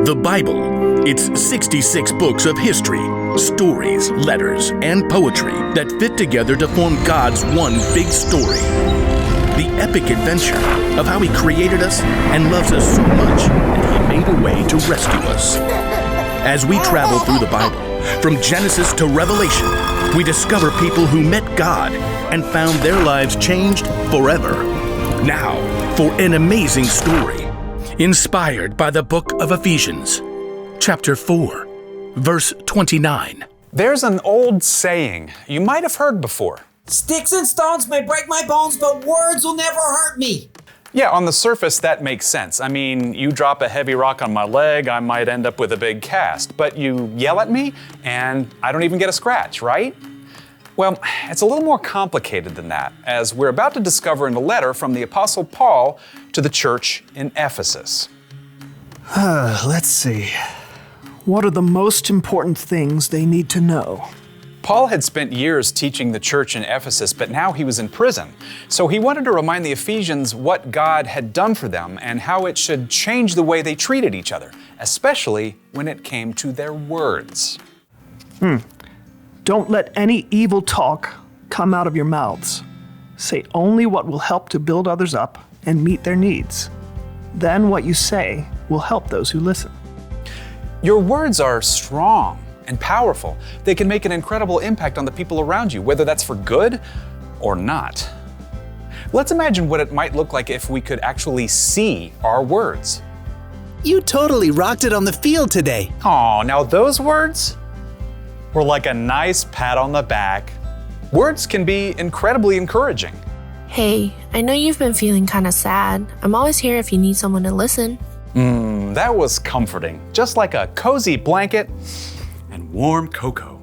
The Bible. It's 66 books of history, stories, letters, and poetry that fit together to form God's one big story. The epic adventure of how He created us and loves us so much that He made a way to rescue us. As we travel through the Bible, from Genesis to Revelation, we discover people who met God and found their lives changed forever. Now, for an amazing story, inspired by the book of Ephesians, chapter 4, verse 29. There's an old saying you might have heard before. Sticks and stones may break my bones, but words will never hurt me. Yeah, on the surface, that makes sense. I mean, you drop a heavy rock on my leg, I might end up with a big cast. But you yell at me, and I don't even get a scratch, right? Well, it's a little more complicated than that, as we're about to discover in a letter from the Apostle Paul to the church in Ephesus. Let's see. What are the most important things they need to know? Paul had spent years teaching the church in Ephesus, but now he was in prison. So he wanted to remind the Ephesians what God had done for them and how it should change the way they treated each other, especially when it came to their words. Don't let any evil talk come out of your mouths. Say only what will help to build others up and meet their needs. Then what you say will help those who listen. Your words are strong and powerful. They can make an incredible impact on the people around you, whether that's for good or not. Let's imagine what it might look like if we could actually see our words. You totally rocked it on the field today. Aw, now those words were like a nice pat on the back. Words can be incredibly encouraging. Hey, I know you've been feeling kind of sad. I'm always here if you need someone to listen. That was comforting, just like a cozy blanket and warm cocoa.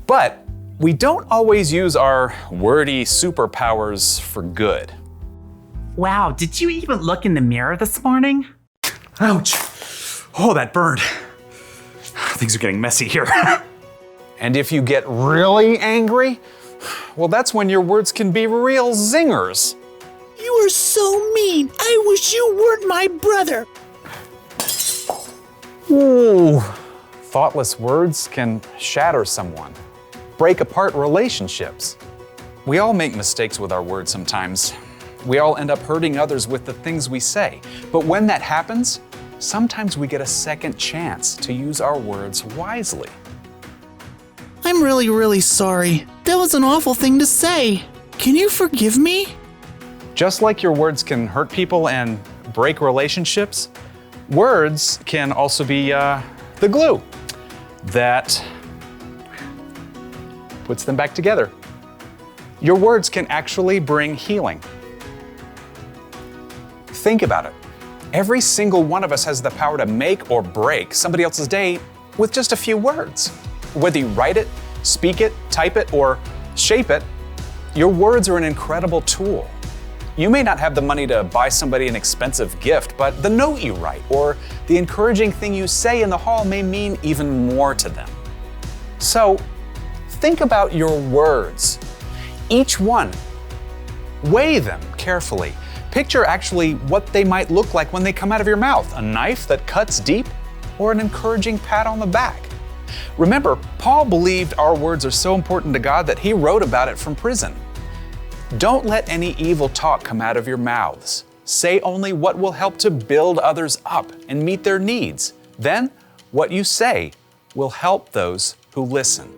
But we don't always use our wordy superpowers for good. Wow, did you even look in the mirror this morning? Ouch. Oh, that burned. Things are getting messy here. And if you get really angry, well, that's when your words can be real zingers. You are so mean. I wish you weren't my brother. Ooh. Thoughtless words can shatter someone, break apart relationships. We all make mistakes with our words sometimes. We all end up hurting others with the things we say. But when that happens, sometimes we get a second chance to use our words wisely. I'm really sorry. That was an awful thing to say. Can you forgive me? Just like your words can hurt people and break relationships, words can also be the glue that puts them back together. Your words can actually bring healing. Think about it. Every single one of us has the power to make or break somebody else's day with just a few words. Whether you write it, speak it, type it, or shape it, your words are an incredible tool. You may not have the money to buy somebody an expensive gift, but the note you write or the encouraging thing you say in the hall may mean even more to them. So, think about your words. Each one. Weigh them carefully. Picture actually what they might look like when they come out of your mouth. A knife that cuts deep or an encouraging pat on the back. Remember, Paul believed our words are so important to God that he wrote about it from prison. Don't let any evil talk come out of your mouths. Say only what will help to build others up and meet their needs. Then, what you say will help those who listen.